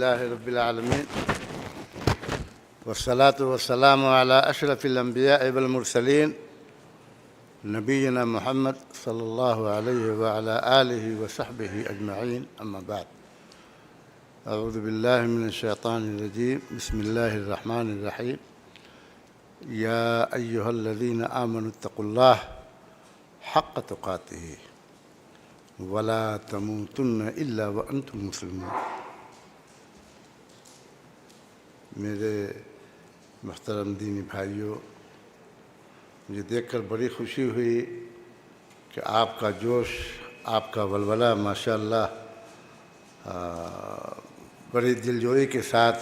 لله رب العالمين والصلاة والسلام على أشرف الأنبياء والمرسلين نبينا محمد صلى الله عليه وعلى آله وصحبه أجمعين. أما بعد، أعوذ بالله من الشيطان الرجيم. بسم الله الرحمن الرحيم. يا أيها الذين آمنوا اتقوا الله حق تقاته ولا تموتن إلا وأنتم مسلمون. میرے محترم دینی بھائیوں، مجھے دیکھ کر بڑی خوشی ہوئی کہ آپ کا جوش، آپ کا ولولہ ماشاءاللہ بڑی دلجوئی کے ساتھ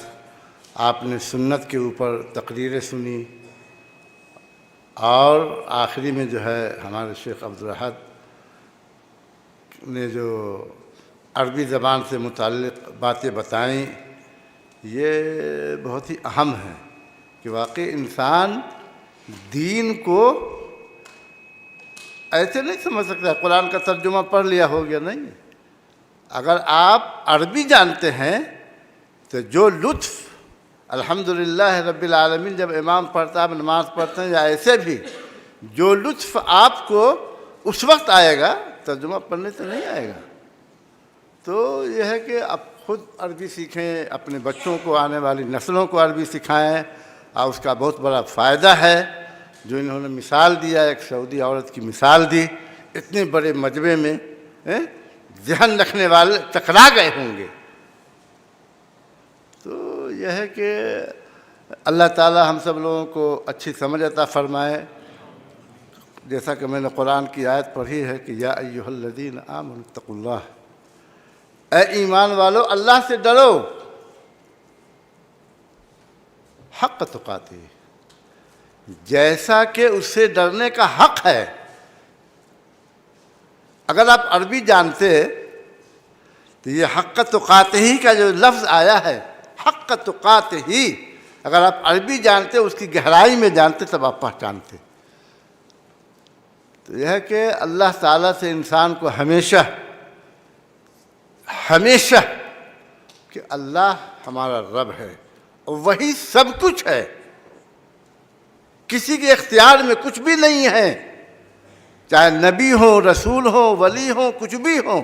آپ نے سنت کے اوپر تقریریں سنی، اور آخری میں جو ہے ہمارے شیخ عبدالاحد نے جو عربی زبان سے متعلق باتیں بتائیں، یہ بہت ہی اہم ہے کہ واقعی انسان دین کو ایسے نہیں سمجھ سکتا قرآن کا ترجمہ پڑھ لیا ہو گیا، نہیں۔ اگر آپ عربی جانتے ہیں تو جو لطف الحمدللہ رب العالمین جب امام پڑھتا ہے، نماز پڑھتے ہیں یا ایسے بھی، جو لطف آپ کو اس وقت آئے گا ترجمہ پڑھنے سے نہیں آئے گا۔ تو یہ ہے کہ اب خود عربی سیکھیں، اپنے بچوں کو، آنے والی نسلوں کو عربی سکھائیں، اور اس کا بہت بڑا فائدہ ہے۔ جو انہوں نے مثال دیا، ایک سعودی عورت کی مثال دی، اتنے بڑے مجمع میں ذہن رکھنے والے ٹکرا گئے ہوں گے۔ تو یہ ہے کہ اللہ تعالی ہم سب لوگوں کو اچھی سمجھ عطا فرمائے۔ جیسا کہ میں نے قرآن کی آیت پڑھی ہے کہ یا ایھا الذین آمنوا اتقوا اللہ، اے ایمان والو اللہ سے ڈرو، حق تقاتہ، جیسا کہ اس سے ڈرنے کا حق ہے۔ اگر آپ عربی جانتے تو یہ حق تقاتہ کا جو لفظ آیا ہے، حق تقاتہ، اگر آپ عربی جانتے، اس کی گہرائی میں جانتے، تب آپ پہچانتے۔ تو یہ ہے کہ اللہ تعالیٰ سے انسان کو ہمیشہ کہ اللہ ہمارا رب ہے اور وہی سب کچھ ہے، کسی کے اختیار میں کچھ بھی نہیں ہے، چاہے نبی ہو، رسول ہو، ولی ہو، کچھ بھی ہو،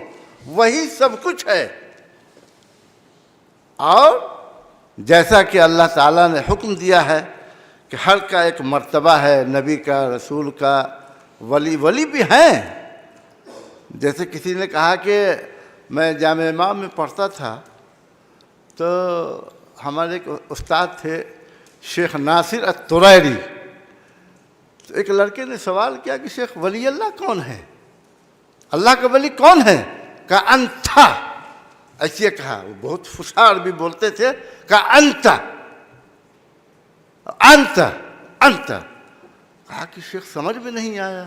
وہی سب کچھ ہے۔ اور جیسا کہ اللہ تعالیٰ نے حکم دیا ہے کہ ہر کا ایک مرتبہ ہے، نبی کا، رسول کا، ولی بھی ہیں۔ جیسے کسی نے کہا کہ میں جامع امام میں پڑھتا تھا، تو ہمارے ایک استاد تھے شیخ ناصر الطریری، تو ایک لڑکے نے سوال کیا کہ شیخ ولی اللہ کون ہے، اللہ کا ولی کون ہے؟ کہا انت، ایسے کہا، وہ بہت فصیح عربی بولتے تھے، کہا انت انت انت۔ کہا کہ شیخ سمجھ میں نہیں آیا۔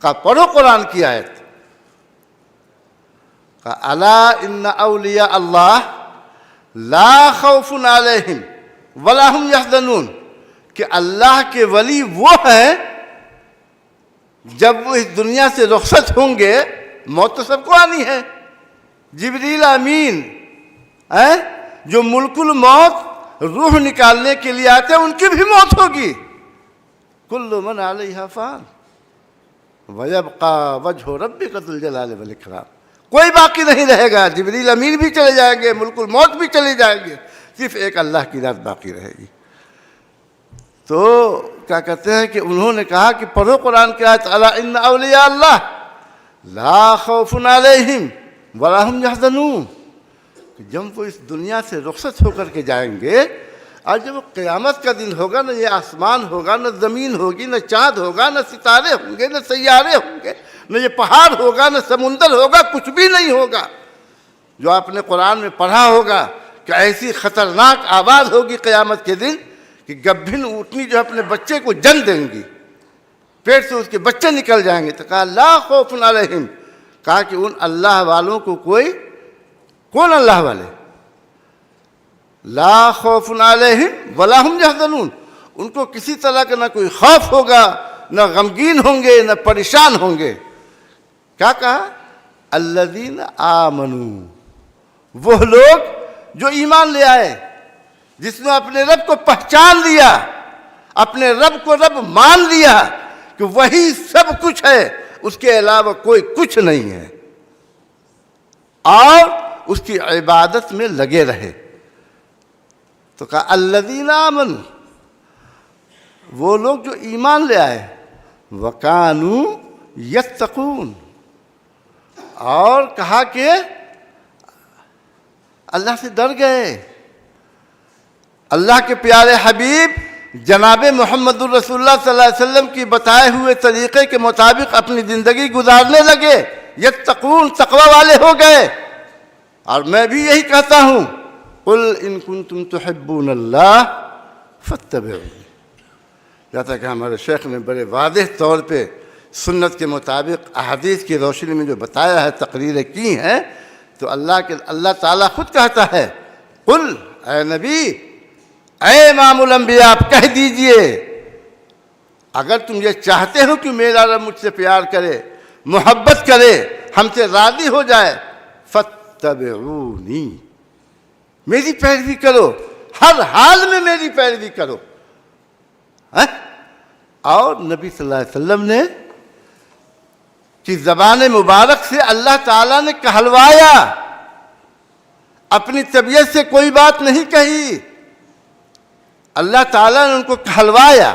کہا پڑھو قرآن کی آیت، کہا الا ان اولیاء اللہ لا خوف علیہم ولا هم یحزنون، کہ اللہ کے ولی وہ ہیں جب وہ اس دنیا سے رخصت ہوں گے، موت تو سب کو آنی ہے، جبریل امین جو ملک الموت روح نکالنے کے لیے آتے ہیں، ان کی بھی موت ہوگی۔ کل من علیہا فان ویبقى وجہ ربک ذو الجلال والاکرام، کوئی باقی نہیں رہے گا، جبریل امین بھی چلے جائیں گے، ملک الموت بھی چلے جائیں گے، صرف ایک اللہ کی ذات باقی رہے گی۔ تو کیا کہتے ہیں کہ انہوں نے کہا کہ پڑھو قرآن کی آیت الا ان اولیاء اللہ لا خوف علیہم ولا هم یحزنون، کہ جب وہ اس دنیا سے رخصت ہو کر کے جائیں گے، اور جب قیامت کا دن ہوگا، نہ یہ آسمان ہوگا، نہ زمین ہوگی، نہ چاند ہوگا، نہ ستارے ہوں گے، نہ سیارے ہوں گے، نہ یہ پہاڑ ہوگا، نہ سمندر ہوگا، کچھ بھی نہیں ہوگا۔ جو آپ نے قرآن میں پڑھا ہوگا کہ ایسی خطرناک آواز ہوگی قیامت کے دن کہ گبھن اونٹنی جو اپنے بچے کو جن دیں گی، پیٹ سے اس کے بچے نکل جائیں گے۔ تو کہا لا خوف علیہم، کہا کہ ان اللہ والوں کو کون اللہ والے؟ لا خوف علیہم ولا هم یحزنون، ان کو کسی طرح کا نہ کوئی خوف ہوگا، نہ غمگین ہوں گے، نہ پریشان ہوں گے۔ کیا کہا؟ الذین آمنوا، وہ لوگ جو ایمان لے آئے، جس نے اپنے رب کو پہچان لیا، اپنے رب کو رب مان لیا کہ وہی سب کچھ ہے، اس کے علاوہ کوئی کچھ نہیں ہے، اور اس کی عبادت میں لگے رہے۔ تو کہا الذین آمنوا، وہ لوگ جو ایمان لے آئے، وکانوا یتقون، اور کہا کہ اللہ سے ڈر گئے، اللہ کے پیارے حبیب جناب محمد الرسول اللہ صلی اللہ علیہ وسلم کی بتائے ہوئے طریقے کے مطابق اپنی زندگی گزارنے لگے، یتقون، تقوی والے ہو گئے۔ اور میں بھی یہی کہتا ہوں، قل ان کنتم تحبون اللہ فاتبعونی، جیسا کہ ہمارے شیخ نے بڑے واضح طور پہ سنت کے مطابق احادیث کی روشنی میں جو بتایا ہے، تقریریں کی ہیں، تو اللہ تعالیٰ خود کہتا ہے، قل، اے نبی، اے امام الانبیاء، آپ کہہ دیجئے اگر تم یہ چاہتے ہو کہ میرا رب مجھ سے پیار کرے، محبت کرے، ہم سے راضی ہو جائے، فاتبعونی، میری پیروی کرو، ہر حال میں میری پیروی کرو۔ اور نبی صلی اللہ علیہ وسلم نے کی زبان مبارک سے اللہ تعالیٰ نے کہلوایا، اپنی طبیعت سے کوئی بات نہیں کہی، اللہ تعالیٰ نے ان کو کہلوایا۔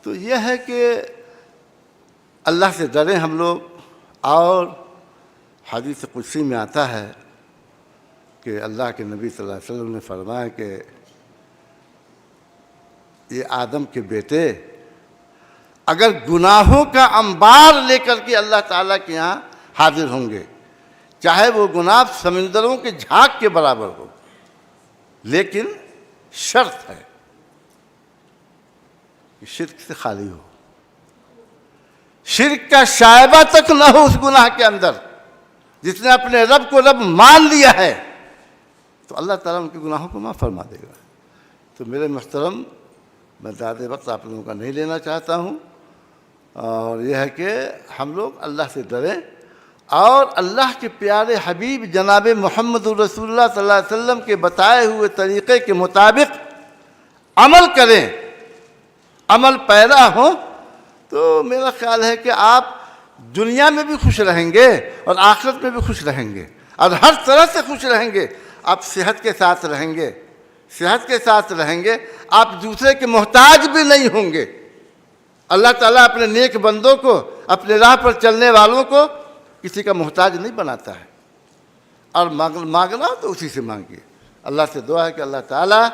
تو یہ ہے کہ اللہ سے ڈریں ہم لوگ۔ اور حدیث قدسی میں آتا ہے کہ اللہ کے نبی صلی اللہ علیہ وسلم نے فرمایا کہ یہ آدم کے بیٹے اگر گناہوں کا انبار لے کر کے اللہ تعالیٰ کے یہاں حاضر ہوں گے، چاہے وہ گناہ سمندروں کے جھاگ کے برابر ہو، لیکن شرط ہے کہ شرک سے خالی ہو، شرک کا شائبہ تک نہ ہو اس گناہ کے اندر۔ جس نے اپنے رب کو رب مان لیا ہے تو اللہ تعالیٰ ان کے گناہوں کو معاف فرما دے گا۔ تو میرے محترم، میں زیادہ وقت آپ لوگوں کا نہیں لینا چاہتا ہوں، اور یہ ہے کہ ہم لوگ اللہ سے ڈریں اور اللہ کے پیارے حبیب جناب محمد الرسول اللہ صلی اللہ علیہ وسلم کے بتائے ہوئے طریقے کے مطابق عمل کریں، عمل پیرا ہوں، تو میرا خیال ہے کہ آپ دنیا میں بھی خوش رہیں گے اور آخرت میں بھی خوش رہیں گے، اور ہر طرح سے خوش رہیں گے۔ آپ صحت کے ساتھ رہیں گے، صحت کے ساتھ رہیں گے، آپ دوسرے کے محتاج بھی نہیں ہوں گے۔ اللہ تعالیٰ اپنے نیک بندوں کو، اپنے راہ پر چلنے والوں کو کسی کا محتاج نہیں بناتا ہے، اور مانگنا تو اسی سے مانگیے۔ اللہ سے دعا ہے کہ اللہ تعالیٰ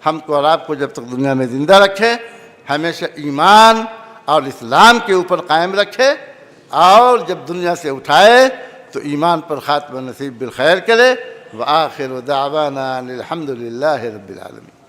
ہم کو اور آپ کو جب تک دنیا میں زندہ رکھے، ہمیشہ ایمان اور اسلام کے اوپر قائم رکھے، اور جب دنیا سے اٹھائے تو ایمان پر خاتمہ نصیب بالخیر کرے۔ وآخر دعوانا الحمد للہ رب العالمین۔